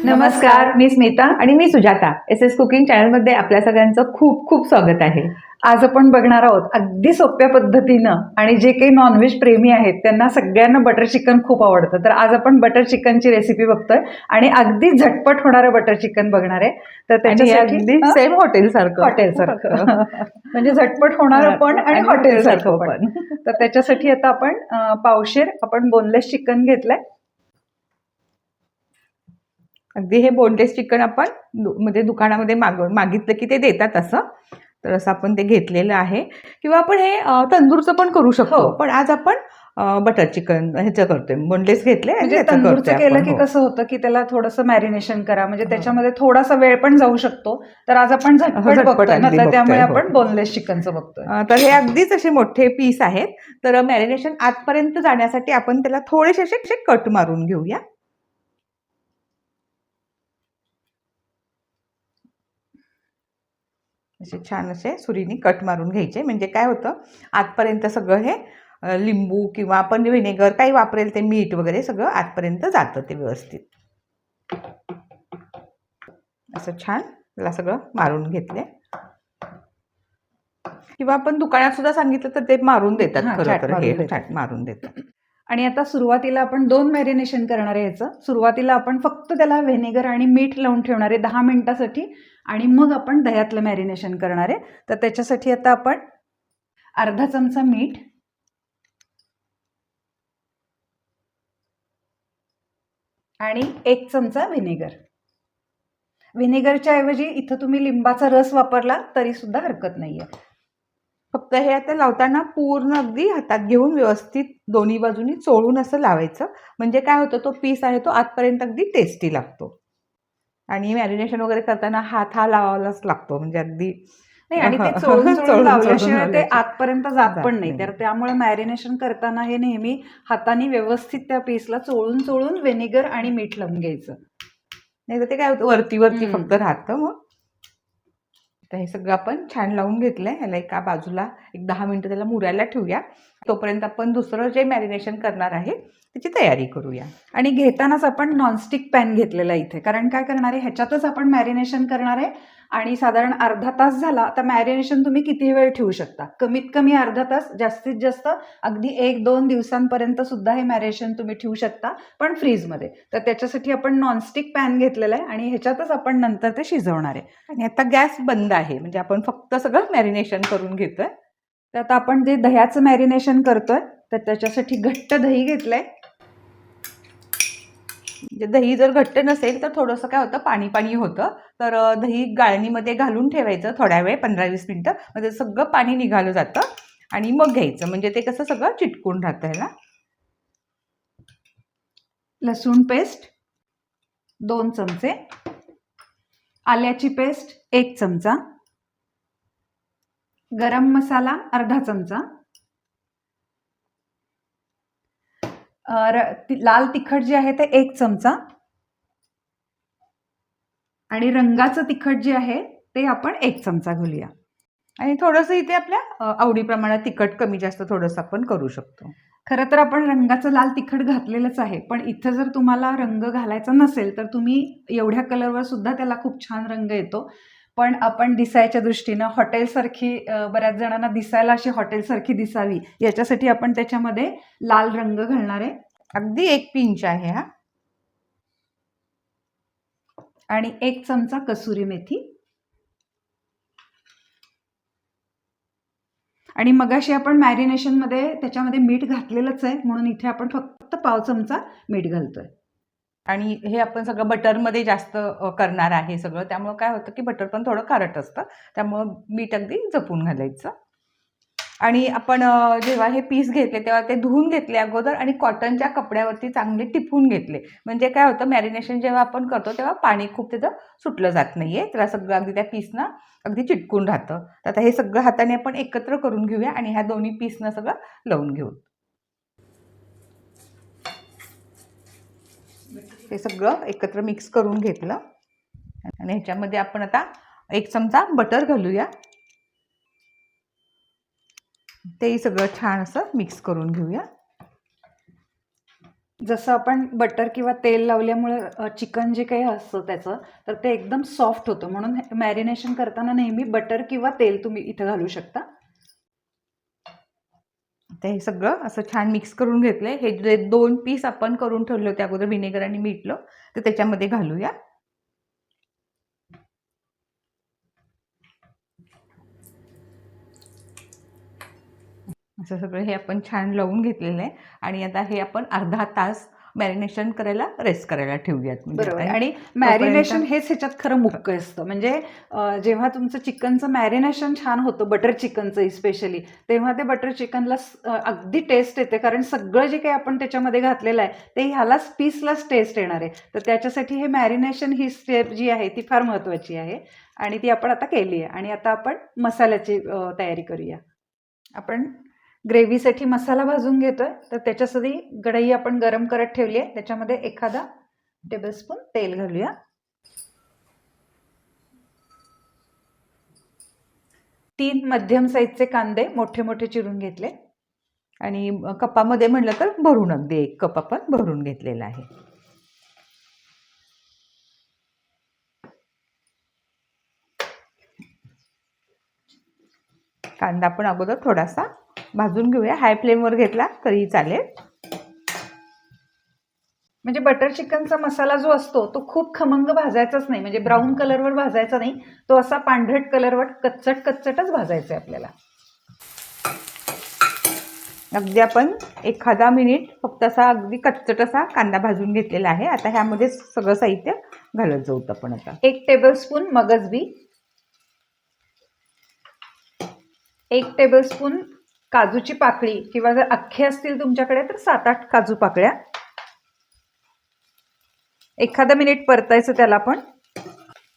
नमस्कार, मी स्मिता आणि मी Sujata. S cooking चॅनलमध्ये आपल्या सगळ्यांचं खूप खूप स्वागत आहे. आज आपण बघणार आहोत अगदी सोप्या पद्धतीनं आणि जे काही नॉनव्हेज प्रेमी आहेत त्यांना सगळ्यांना बटर चिकन खूप आवडतं. तर आज आपण बटर चिकनची रेसिपी बघतोय आणि अगदी झटपट होणारं बटर चिकन बघणार आहे. तर त्याच्यासाठी अगदी सेम हॉटेलसारखं म्हणजे झटपट होणारं पण आणि हॉटेलसारखं पण. तर त्याच्यासाठी आता आपण पावशेर आपण बोनलेस चिकन घेतलंय. अगदी हे बोनलेस चिकन आपण म्हणजे दुकानामध्ये मागितलं की ते देतात असं. तर असं आपण ते घेतलेलं आहे. किंवा आपण हे तंदूरचं पण करू शकतो. हो. पण आज आपण बटर चिकन ह्याचं करतोय. बोनलेस घेतलंय आणि म्हणजे ह्याचं तंदूरचं करतोय केलं आपण. की कसं होतं की त्याला थोडंसं मॅरिनेशन करा, म्हणजे हो. त्याच्यामध्ये थोडासा वेळ पण जाऊ शकतो. तर आज आपण झटपट बघतोय ना, अगदी तर बघतोय. त्यामुळे हो. आपण बोनलेस चिकनचं बघतोय. तर हे अगदीच असे मोठे पीस आहेत. तर मॅरिनेशन आतपर्यंत जाण्यासाठी आपण त्याला थोडेसे असे कट मारून घेऊया. असे छान असे सुरीने कट मारून घ्यायचे. म्हणजे काय होतं, आतपर्यंत सगळं हे लिंबू किंवा आपण व्हिनेगर काही वापरेल ते मीठ वगैरे सगळं आतपर्यंत जातं ते व्यवस्थित. असं छान त्याला सगळं मारून घेतले. किंवा आपण दुकानात सुद्धा सांगितलं तर ते मारून देतात. खरं चाट तर हे मारून देतात. चाट मारून देतात. आणि आता सुरुवातीला आपण 2 मॅरिनेशन करणार आहे याचं. सुरुवातीला आपण फक्त त्याला व्हिनेगर आणि मीठ लावून ठेवणार आहे 10 मिनिटासाठी आणि मग आपण दह्यातलं मॅरिनेशन करणार आहे. तर त्याच्यासाठी आता आपण अर्धा चमचा मीठ, आणि 1 चमचा व्हिनेगर. व्हिनेगरच्या ऐवजी इथं तुम्ही लिंबाचा रस वापरला तरी सुद्धा हरकत नाहीये. फक्त हे आता लावताना पूर्ण अगदी हातात घेऊन व्यवस्थित दोन्ही बाजूनी चोळून असं लावायचं. म्हणजे काय होतं, तो पीस आहे तो आतपर्यंत अगदी टेस्टी लागतो. आणि मॅरिनेशन वगैरे करताना हात हा लावावाच लागतो. म्हणजे अगदी नाही, आणि ते चोळून चोळून लावल्याशिवाय ते लावल्याशिवाय आतपर्यंत जात जात पण नाही. नाही. तर त्यामुळे मॅरिनेशन करताना हे नेहमी हाताने व्यवस्थित त्या पीसला चोळून चोळून व्हिनेगर आणि मीठ लावून घ्यायचं. नाही तर ते काय होतं, वरती फक्त राहतं. मग तर हे सगळं आपण छान लावून घेतलंय. ह्याला एका बाजूला एक 10 मिनिटं त्याला मुरायला ठेवूया. तोपर्यंत आपण दुसरं जे मॅरिनेशन करणार आहे त्याची तयारी करूया. आणि घेतानाच आपण नॉनस्टिक पॅन घेतलेला इथे, कारण काय करणार आहे, ह्याच्यातच आपण मॅरिनेशन करणार आहे. आणि साधारण अर्धा तास झाला. आता मॅरिनेशन तुम्ही किती वेळ ठेवू शकता, कमीत कमी अर्धा तास, जास्तीत जास्त अगदी 1-2 दिवसांपर्यंत सुद्धा हे मॅरिनेशन तुम्ही ठेवू शकता, पण फ्रीजमध्ये. तर त्याच्यासाठी आपण नॉनस्टिक पॅन घेतलेला आहे आणि ह्याच्यातच आपण नंतर ते शिजवणार आहे. आणि आता गॅस बंद आहे. म्हणजे आपण फक्त सगळं मॅरिनेशन करून घेतोय. तर आता आपण जे दह्याचं मॅरिनेशन करतोय, तर त्याच्यासाठी घट्ट दही घेतलंय. म्हणजे दही जर घट्ट नसेल तर थोडंसं काय होतं, पाणी पाणी होतं. तर दही गाळणीमध्ये घालून ठेवायचं थोड्या वेळ, 15-20 मिनिटं. म्हणजे सगळं पाणी निघालं जातं आणि मग घ्यायचं. म्हणजे ते कसं सगळं चिटकून राहतं ह्याला. लसूण पेस्ट 2 चमचे, आल्याची पेस्ट 1 चमचा, गरम मसाला अर्धा चमचा, लाल तिखट जे आहे ते 1 चमचा, आणि रंगाचं तिखट जे आहे ते आपण 1 चमचा घालूया. आणि थोडंसं इथे आपल्या आवडीप्रमाणे तिखट कमी जास्त थोडंसं आपण करू शकतो. खरं तर आपण रंगाचं लाल तिखट घातलेलंच आहे, पण इथं जर तुम्हाला रंग घालायचा नसेल तर तुम्ही एवढ्या कलरवर सुद्धा त्याला खूप छान रंग येतो. पण आपण दिसायच्या दृष्टीनं हॉटेलसारखी, बऱ्याच जणांना दिसायला अशी हॉटेलसारखी दिसावी याच्यासाठी आपण त्याच्यामध्ये लाल रंग घालणार आहे. अगदी 1 पिंच आहे हा. आणि 1 चमचा कसुरी मेथी. आणि मगाशी आपण मॅरिनेशनमध्ये त्याच्यामध्ये मीठ घातलेलंच आहे, म्हणून इथे आपण फक्त पाव चमचा मीठ घालतोय. आणि हे आपण सगळं बटरमध्ये जास्त करणार आहे सगळं. त्यामुळं काय होतं की बटर पण थोडं खारट असतं. त्यामुळं मीठ अगदी जपून घालायचं. आणि आपण जेव्हा हे पीस घेतले तेव्हा ते धुवून घेतले अगोदर आणि कॉटनच्या कपड्यावरती चांगले टिपून घेतले. म्हणजे काय होतं, मॅरिनेशन जेव्हा आपण करतो तेव्हा पाणी खूप त्याचं सुटलं जात नाहीये. त्याला सगळं अगदी त्या पीसना अगदी चिटकून राहतं. तर आता हे सगळं हाताने आपण एकत्र करून घेऊया आणि ह्या दोन्ही पीसना सगळं लावून घेऊ. हे सगळं एकत्र मिक्स करून घेतलं आणि ह्याच्यामध्ये आपण आता 1 चमचा बटर घालूया. तेही सगळं छान असं मिक्स करून घेऊया. जसं आपण बटर किंवा तेल लावल्यामुळे चिकन जे काही असतं त्याचं तर ते एकदम सॉफ्ट होतं, म्हणून मॅरिनेशन करताना नेहमी बटर किंवा तेल तुम्ही इथं घालू शकता. आता हे सगळं असं छान मिक्स करून घेतलंय. हे जे 2 पीस आपण करून ठेवले होते अगोदर व्हिनेगर आणि मीठलं, तर त्याच्यामध्ये घालूया. असं सगळं हे आपण छान लावून घेतलेलं आहे आणि आता हे आपण अर्धा तास मॅरिनेशन करायला रेस्ट करायला ठेवूयात. म्हणजे बरोबर. आता आणि तोपर्यंत मॅरिनेशन हेच ह्याच्यात खरं मुख्य असतं. म्हणजे जेव्हा तुमचं चिकनचं मॅरिनेशन छान होतं, बटर चिकनचं स्पेशली, तेव्हा ते बटर चिकनला अगदी टेस्ट येते. कारण सगळं जे काही आपण त्याच्यामध्ये घातलेलं आहे ते ह्यालाच पीसलाच टेस्ट येणार आहे. तर त्याच्यासाठी हे मॅरिनेशन ही स्टेप जी आहे ती फार महत्त्वाची आहे आणि ती आपण आता केली आहे. आणि आता आपण मसाल्याची तयारी करूया. आपण ग्रेव्हीसाठी मसाला भाजून घेतोय, तर त्याच्यासाठी कढई आपण गरम करत ठेवली आहे. त्याच्यामध्ये एखादा टेबलस्पून तेल घालूया. 3 मध्यम साईजचे कांदे मोठे मोठे चिरून घेतले आणि कपामध्ये म्हटलं तर भरून अगदी 1 कप आपण भरून घेतलेला आहे. कांदा आपण अगोदर थोडासा भाजून घेऊया. हाय फ्लेमवर घेतला तरी चालेल. म्हणजे बटर चिकनचा मसाला जो असतो तो खूप खमंग भाजायचाच नाही, म्हणजे ब्राऊन कलरवर भाजायचा नाही, तो असा पांढरट कलरवर कच्चटच भाजायचा आहे आपल्याला. अगदी आपण एखादा मिनिट फक्त असा अगदी कच्चट असा कांदा भाजून घेतलेला आहे. आता ह्यामध्ये सगळं साहित्य घालत जाऊ आपण. आता 1 टेबलस्पून मगजबी, 1 टेबलस्पून काजूची पाकळी किंवा जर अख्खे असतील तुमच्याकडे तर 7-8 काजू पाकळ्या. एखादा मिनिट परतायचं त्याला पण.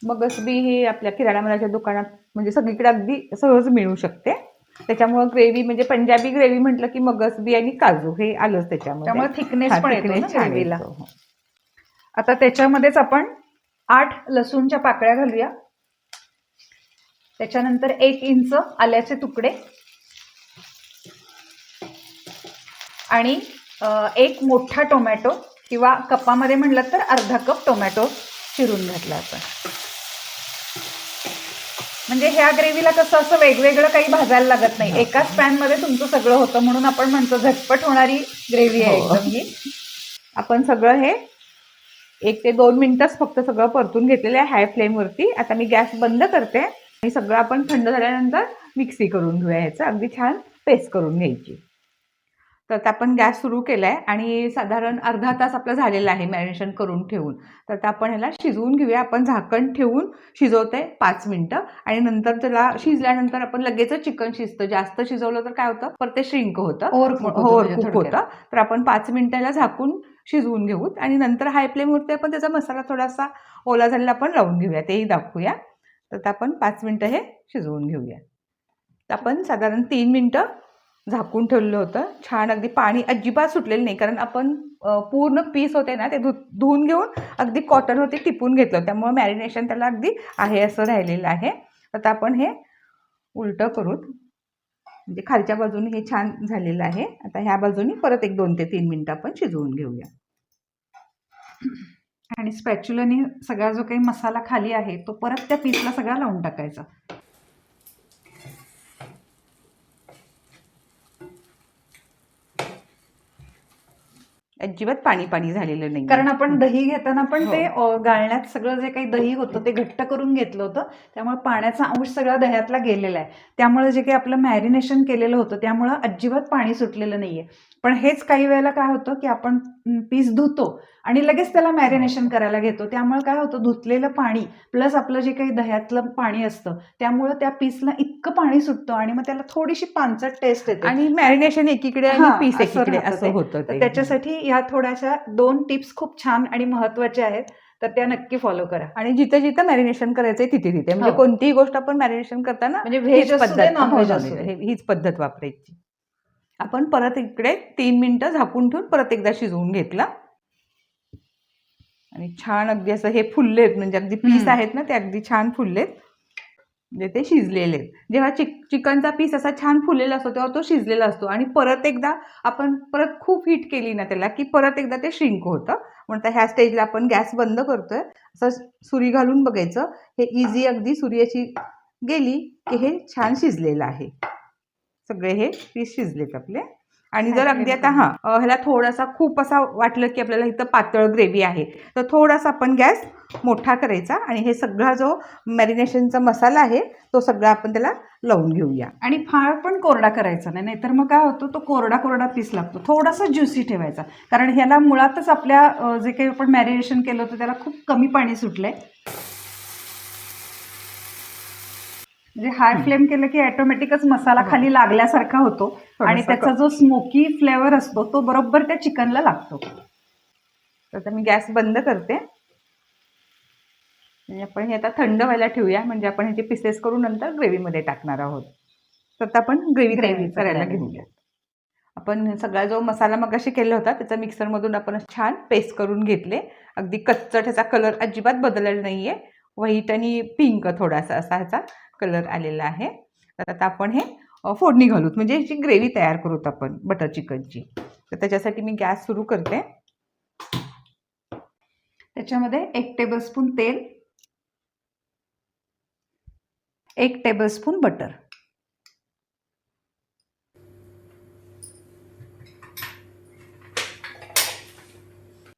मगजबी ही आपल्या किराणा मालाच्या दुकानात म्हणजे सगळीकडे अगदी सहज मिळू शकते. त्याच्यामुळे ग्रेव्ही म्हणजे पंजाबी ग्रेव्ही म्हटलं की मगजबी आणि काजू हे आलंच त्याच्यामध्ये. त्यामुळे थिकनेस पण येतो ना छान ग्रेव्हीला. येतो. आता त्याच्यामध्येच आपण 8 लसूणच्या पाकळ्या घालूया. त्याच्यानंतर 1 इंच आल्याचे तुकडे आणि 1 मोठा टोमॅटो किंवा कपामध्ये म्हटलं तर अर्धा कप टोमॅटो चिरून घातला आपण. म्हणजे ह्या ग्रेव्हीला कसं असं वेगवेगळं काही भाजायला लागत नाही, एकाच पॅनमध्ये तुमचं सगळं होतं, म्हणून आपण म्हणतो झटपट होणारी ग्रेव्ही आहे एकदम ही. आपण सगळं हे 1 ते 2 मिनिटच फक्त सगळं परतून घेतलेलं आहे हाय फ्लेमवरती. आता मी गॅस बंद करते आणि सगळं आपण थंड झाल्यानंतर मिक्सी करून घेऊया. ह्याचं अगदी छान पेस्ट करून घ्यायची. तर आता आपण गॅस सुरू केला आहे आणि साधारण अर्धा तास आपला झालेला आहे मॅरिनेशन करून ठेवून. तर आता आपण ह्याला शिजवून घेऊया. आपण झाकण ठेवून शिजवते 5 मिनिटं आणि नंतर त्याला शिजल्यानंतर आपण लगेचच चिकन शिजतं. जास्त शिजवलं तर काय होतं, परत ते श्रिंक होतं, ओव्हरकुक होतं. तर आपण 5 मिनिटाला झाकून शिजवून घेऊ आणि नंतर हाय फ्लेमवरती आपण त्याचा मसाला थोडासा ओला झालेला आपण लावून घेऊया, तेही दाखवूया. तर आपण 5 मिनिटं हे शिजवून घेऊया. तर आपण साधारण 3 मिनिटं झाकून ठेवलं होतं. छान अगदी पाणी अजिबात सुटलेलं नाही, कारण आपण पूर्ण पीस होते ना ते धुवून घेऊन अगदी कॉटनवरती टिपून घेतलं, त्यामुळे मॅरिनेशन त्याला अगदी आहे असं राहिलेलं आहे. आता आपण हे उलटं करून म्हणजे खालच्या बाजूने हे छान झालेलं आहे. आता ह्या बाजूने परत 1-2 ते 3 मिनिटं आपण शिजवून घेऊया. आणि स्पॅच्युलाने सगळा जो काही मसाला खाली आहे तो परत त्या पीसला सगळा लावून टाकायचा. अजिबात पाणी झालेलं नाही, कारण आपण दही घेताना पण ते गाळण्यात सगळं जे काही दही होतं ते घट्ट करून घेतलं होतं, त्यामुळे पाण्याचा अंश सगळा दह्यातला गेलेला आहे. त्यामुळे जे काही आपलं मॅरिनेशन केलेलं होतं त्यामुळं अजिबात पाणी सुटलेलं नाहीये. पण हेच काही वेळेला काय होतं की आपण पीस धुतो आणि लगेच त्याला मॅरिनेशन करायला घेतो, त्यामुळे काय होतं धुतलेलं पाणी प्लस आपलं जे काही दह्यातलं पाणी असतं त्यामुळे त्या पीसला इतकं पाणी सुटतं आणि मग त्याला थोडीशी पानसट टेस्ट येते आणि मॅरिनेशन एकीकडे आणि पीस एकीकडे असं होतं. तर त्याच्यासाठी या थोड्याशा 2 टिप्स खूप छान आणि महत्वाच्या आहेत, तर त्या नक्की फॉलो करा. आणि जिथं जिथं मॅरिनेशन करायचंय तिथे म्हणजे कोणतीही गोष्ट आपण मॅरिनेशन करताना म्हणजे व्हेज असू दे नॉनव्हेज असू दे हीच पद्धत वापरायची. आपण परत इकडे 3 मिनिटं झाकून ठेवून परत एकदा शिजवून घेतलं आणि छान अगदी असं हे फुललेत, म्हणजे अगदी पीस आहेत ना ते अगदी छान फुललेत. म्हणजे ते शिजलेले आहेत. जेव्हा चिकनचा पीस असा छान फुललेला असतो तेव्हा तो शिजलेला असतो आणि परत एकदा आपण परत खूप हीट केली ना त्याला की परत एकदा ते श्रिंक होतं. म्हणून ह्या स्टेजला आपण गॅस बंद करतोय. असं सुरी घालून बघायचं. हे इझी अगदी सुरी अशी गेली की हे छान शिजलेलं आहे. सगळे हे पीस शिजलेत आपले. आणि जर अगदी आता ह्याला थोडासा खूप असा वाटलं की आपल्याला इथं पातळ ग्रेव्ही आहे तर थोडासा आपण गॅस मोठा करायचा आणि हे सगळा जो मॅरिनेशनचा मसाला आहे तो सगळा आपण त्याला लावून घेऊया. आणि फार पण कोरडा करायचा नाही, नाहीतर मग काय होतं तो कोरडा कोरडा पीस लागतो. थोडासा ज्युसी ठेवायचा, कारण ह्याला मुळातच आपल्या जे काही आपण मॅरिनेशन केलं होतं त्याला खूप कमी पाणी सुटलंय. म्हणजे हाय फ्लेम केलं की ऑटोमॅटिकच मसाला खाली लागल्यासारखा होतो आणि त्याचा जो स्मोकी फ्लेवर असतो तो बरोबर त्या चिकनला लागतो. तर आता मी गॅस बंद करते आणि आपण हे आता थंड व्हायला ठेवूया. म्हणजे आपण ह्याचे पीसेस करून नंतर ग्रेव्हीमध्ये टाकणार आहोत. तर आता आपण ग्रेव्ही करायला घेऊया. आपण सगळा जो मसाला मगाशी केला होता त्याचा मिक्सरमधून आपण छान पेस्ट करून घेतले. अगदी कच्चा, त्याचा कलर अजिबात बदललेला नाहीये. व्हाईट आणि पिंक थोडासा असा ह्याचा कलर आलेला आहे. तर आता आपण हे फोडणी घालूत, म्हणजे ह्याची ग्रेव्ही तयार करूत आपण बटर चिकनची. तर त्याच्यासाठी मी गॅस सुरू करते. त्याच्यामध्ये 1 टेबलस्पून तेल, 1 टेबलस्पून बटर,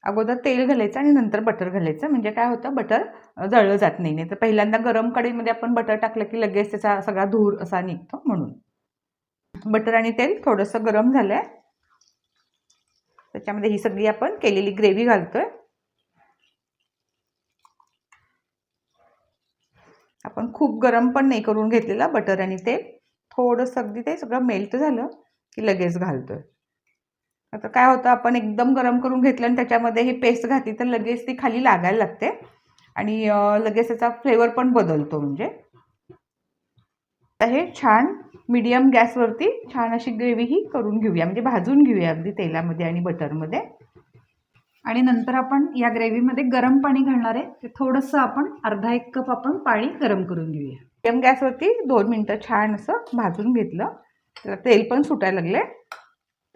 अगोदर तेल घालायचं आणि नंतर बटर घालायचं. म्हणजे काय होतं, बटर जळलं जात नाही. तर पहिल्यांदा गरम कढईमध्ये आपण बटर टाकलं की लगेच त्याचा सगळा धूर असा निघतो. म्हणून बटर आणि तेल थोडंसं गरम झालंय. त्याच्यामध्ये ही सगळी आपण केलेली ग्रेव्ही घालतोय. आपण खूप गरम पण नाही करून घेतलेला बटर आणि तेल. थोडंसं अगदी ते सगळं मेल्ट झालं की लगेच घालतोय. आता काय होतं, आपण एकदम गरम करून घेतलं आणि त्याच्यामध्ये ही पेस्ट घातली तर लगेच ती खाली लागायला लागते आणि लगेच त्याचा फ्लेवर पण बदलतो. म्हणजे हे छान मीडियम गॅसवरती छान अशी ग्रेव्ही ही करून घेऊया, म्हणजे भाजून घेऊया अगदी तेलामध्ये आणि बटरमध्ये. आणि नंतर आपण या ग्रेव्हीमध्ये गरम पाणी घालणार आहे. ते थोडंसं आपण अर्धा 1 कप आपण पाणी गरम करून घेऊया. मीडियम गॅसवरती 2 मिनिटं छान असं भाजून घेतलं. तर तेल पण सुटायला लागले.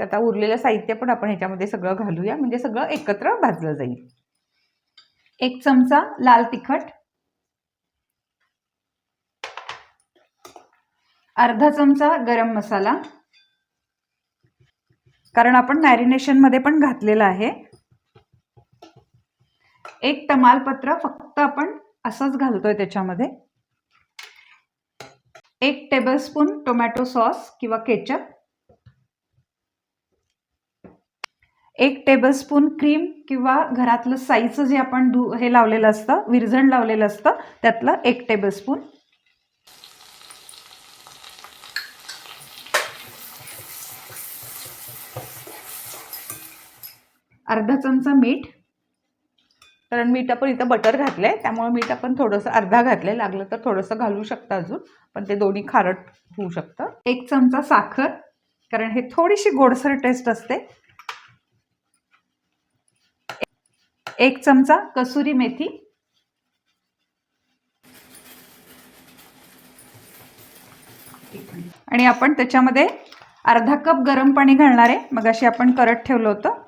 तर आता उरलेलं साहित्य पण आपण ह्याच्यामध्ये सगळं घालूया, म्हणजे सगळं एकत्र भाजलं जाईल. 1 चमचा लाल तिखट, अर्धा चमचा गरम मसाला, कारण आपण मॅरिनेशनमध्ये पण घातलेला आहे. 1 तमालपत्र फक्त आपण असंच घालतोय त्याच्यामध्ये. 1 टेबलस्पून टोमॅटो सॉस किंवा केचप, 1 टेबलस्पून क्रीम किंवा घरातलं साईचं जे आपण हे लावलेलं असतं, विरझण लावलेलं असतं त्यातलं 1 टेबलस्पून, अर्धा चमचा मीठ. कारण मीठ आपण इथं बटर घातलंय त्यामुळे मीठ आपण थोडंसं अर्धा घातलंय. लागलं तर थोडंसं घालू शकता अजून, पण ते दोन्ही खारट होऊ शकतं. 1 चमचा साखर, कारण हे थोडीशी गोडसर टेस्ट असते. 1 चमचा कसुरी मेथी, आणि आपण त्याच्यामध्ये अर्धा कप गरम पाणी घालणार आहे. मगाशी आपण करत ठेवलं होतं,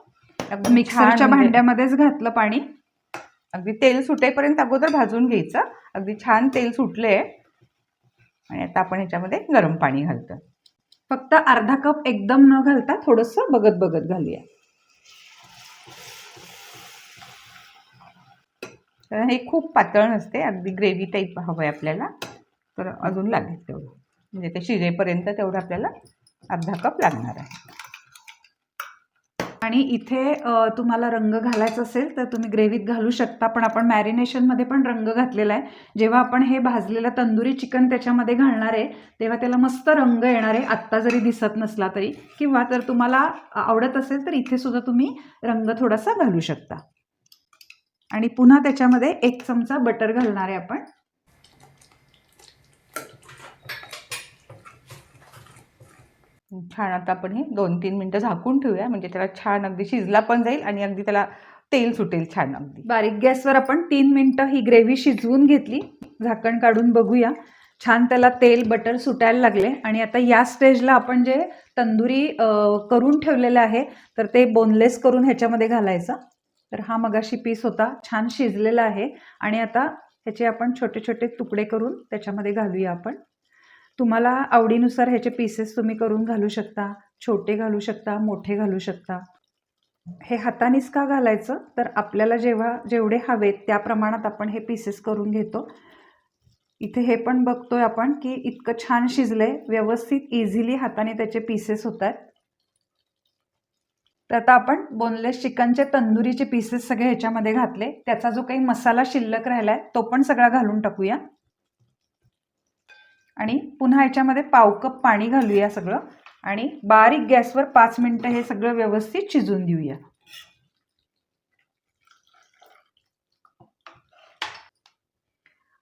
मिक्सरच्या भांड्यामध्येच घातलं पाणी. अगदी तेल सुटेपर्यंत अगोदर भाजून घ्यायचं. अगदी छान तेल सुटले आणि आता आपण ह्याच्यामध्ये गरम पाणी घालतो. फक्त अर्धा कप एकदम न घालता थोडंसं बघत बघत घालूया. तर हे खूप पातळ नसते, अगदी ग्रेव्ही टाईप हवं आहे आपल्याला. तर अजून लागेल तेवढं, म्हणजे ते शिजेपर्यंत तेवढं आपल्याला अर्धा कप लागणार आहे. आणि इथे तुम्हाला रंग घालायचा असेल तर तुम्ही ग्रेव्हीत घालू शकता, पण आपण मॅरिनेशनमध्ये पण रंग घातलेला आहे. जेव्हा आपण हे भाजलेलं तंदुरी चिकन त्याच्यामध्ये घालणार आहे तेव्हा त्याला मस्त रंग येणार आहे, आत्ता जरी दिसत नसला तरी. किंवा तर तुम्हाला आवडत असेल तर इथे सुद्धा तुम्ही रंग थोडासा घालू शकता. आणि पुन्हा त्याच्यामध्ये 1 चमचा बटर घालणार आहे आपण. छान आता आपण हे 2-3 मिनिटं झाकून ठेवूया, म्हणजे त्याला छान अगदी शिजला पण जाईल आणि अगदी त्याला तेल सुटेल छान. अगदी बारीक गॅसवर आपण 3 मिनिटं ही ग्रेव्ही शिजवून घेतली. झाकण काढून बघूया छान त्याला तेल बटर सुटायला लागले आणि आता या स्टेजला आपण जे तंदुरी करून ठेवलेलं आहे तर ते बोनलेस करून ह्याच्यामध्ये घालायचं. तर हा मगाशी पीस होता, छान शिजलेला आहे आणि आता ह्याचे आपण छोटे छोटे तुकडे करून त्याच्यामध्ये घालूया आपण. तुम्हाला आवडीनुसार ह्याचे पीसेस तुम्ही करून घालू शकता, छोटे घालू शकता, मोठे घालू शकता. हे हातानेच का घालायचं तर आपल्याला जेवढे हवेत त्या प्रमाणात आपण हे पीसेस करून घेतो. इथे हे पण बघतोय आपण की इतकं छान शिजलंय, व्यवस्थित इझिली हाताने त्याचे पीसेस होत आहेत. तर आता आपण बोनलेस चिकनचे तंदुरीचे पीसेस सगळे ह्याच्यामध्ये घातले. त्याचा जो काही मसाला शिल्लक राहिलाय तो पण सगळा घालून टाकूया आणि पुन्हा ह्याच्यामध्ये पाव कप पाणी घालूया सगळं आणि बारीक गॅसवर 5 मिनिटं हे सगळं व्यवस्थित शिजून देऊया.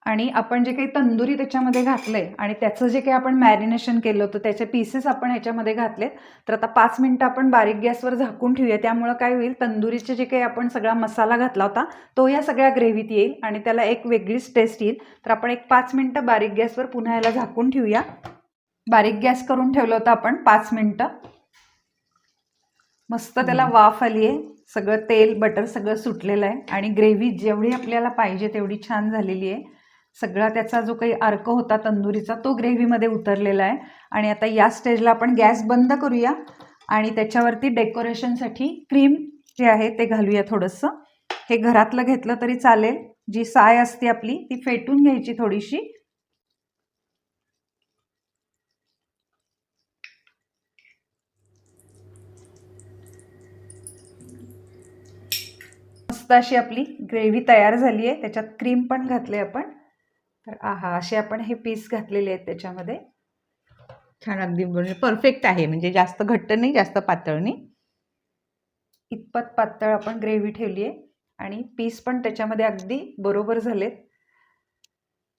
आणि आपण जे काही तंदुरी त्याच्यामध्ये घातलंय आणि त्याचं जे काही आपण मॅरिनेशन केलं होतं त्याचे पीसेस आपण ह्याच्यामध्ये घातलेत. तर आता 5 मिनिटं आपण बारीक गॅसवर झाकून ठेवूया. त्यामुळं काय होईल, तंदुरीचे जे काही आपण सगळा मसाला घातला होता तो या सगळ्या ग्रेव्हीत येईल आणि त्याला एक वेगळीच टेस्ट येईल. तर आपण एक 5 मिनिटं बारीक गॅसवर पुन्हा याला झाकून ठेवूया. बारीक गॅस करून ठेवलं होतं आपण 5 मिनिटं. मस्त त्याला वाफ आली आहे, सगळं तेल बटर सगळं सुटलेलं आहे आणि ग्रेव्ही जेवढी आपल्याला पाहिजे तेवढी छान झालेली आहे. सगळा त्याचा जो काही अर्क होता तंदुरीचा तो ग्रेव्हीमध्ये उतरलेला आहे. आणि आता या स्टेजला आपण गॅस बंद करूया आणि त्याच्यावरती डेकोरेशनसाठी क्रीम जे आहे ते घालूया थोडंसं. हे घरातलं घेतलं तरी चालेल. जी साय असते आपली ती फेटून घ्यायची थोडीशी. मस्त अशी आपली ग्रेव्ही तयार झाली आहे. त्याच्यात क्रीम पण घातले आपण. तर आहा, असे आपण हे पीस घातलेले आहेत त्याच्यामध्ये. छान, अगदी परफेक्ट आहे, म्हणजे जास्त घट्ट नाही जास्त पातळ नाही, इतपत पातळ आपण ग्रेव्ही ठेवली आहे आणि पीस पण त्याच्यामध्ये अगदी बरोबर झालेत.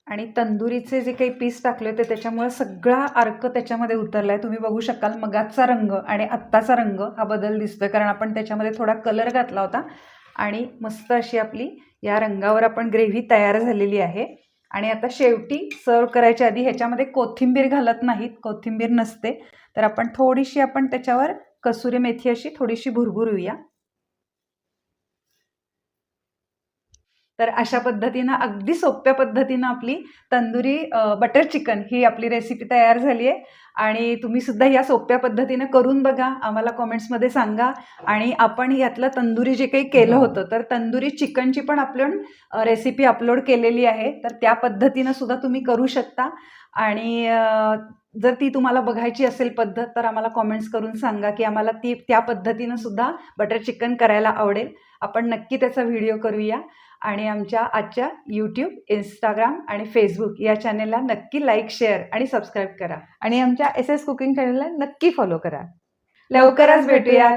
आणि तंदुरीचे जे काही पीस टाकले होते त्याच्यामुळे सगळा अर्क त्याच्यामध्ये उतरलाय. तुम्ही बघू शकाल मगाचा रंग आणि आत्ताचा रंग हा बदल दिसतोय, कारण आपण त्याच्यामध्ये थोडा कलर घातला होता. आणि मस्त अशी आपली या रंगावर आपण ग्रेव्ही तयार झालेली आहे. आणि आता शेवटी सर्व करायच्या आधी ह्याच्यामध्ये कोथिंबीर घालत नाहीत, कोथिंबीर नसते, तर आपण थोडीशी आपण त्याच्यावर कसुरी मेथी अशी थोडीशी भुरभुरूया. तर अशा पद्धतीनं अगदी सोप्या पद्धतीनं आपली तंदुरी बटर चिकन ही आपली रेसिपी तयार झाली आहे. आणि तुम्ही सुद्धा या सोप्या पद्धतीनं करून बघा, आम्हाला कमेंट्समध्ये सांगा. आणि आपण यातलं तंदुरी जे काही केलं होतं तर तंदुरी चिकनची पण आपण रेसिपी अपलोड केलेली आहे, तर त्या पद्धतीनं सुद्धा तुम्ही करू शकता. आणि जर ती तुम्हाला बघायची असेल पद्धत तर आम्हाला कमेंट्स करून सांगा की आम्हाला ती त्या पद्धतीनं सुद्धा बटर चिकन करायला आवडेल. आपण नक्की त्याचा व्हिडिओ करूया. आणि आमच्या आजच्या यूट्यूब, इंस्टाग्राम आणि फेसबुक या चॅनेलला नक्की लाईक, शेअर आणि सबस्क्राईब करा. आणि आमच्या SS कुकिंग चॅनलला नक्की फॉलो करा. लवकरच भेटूया.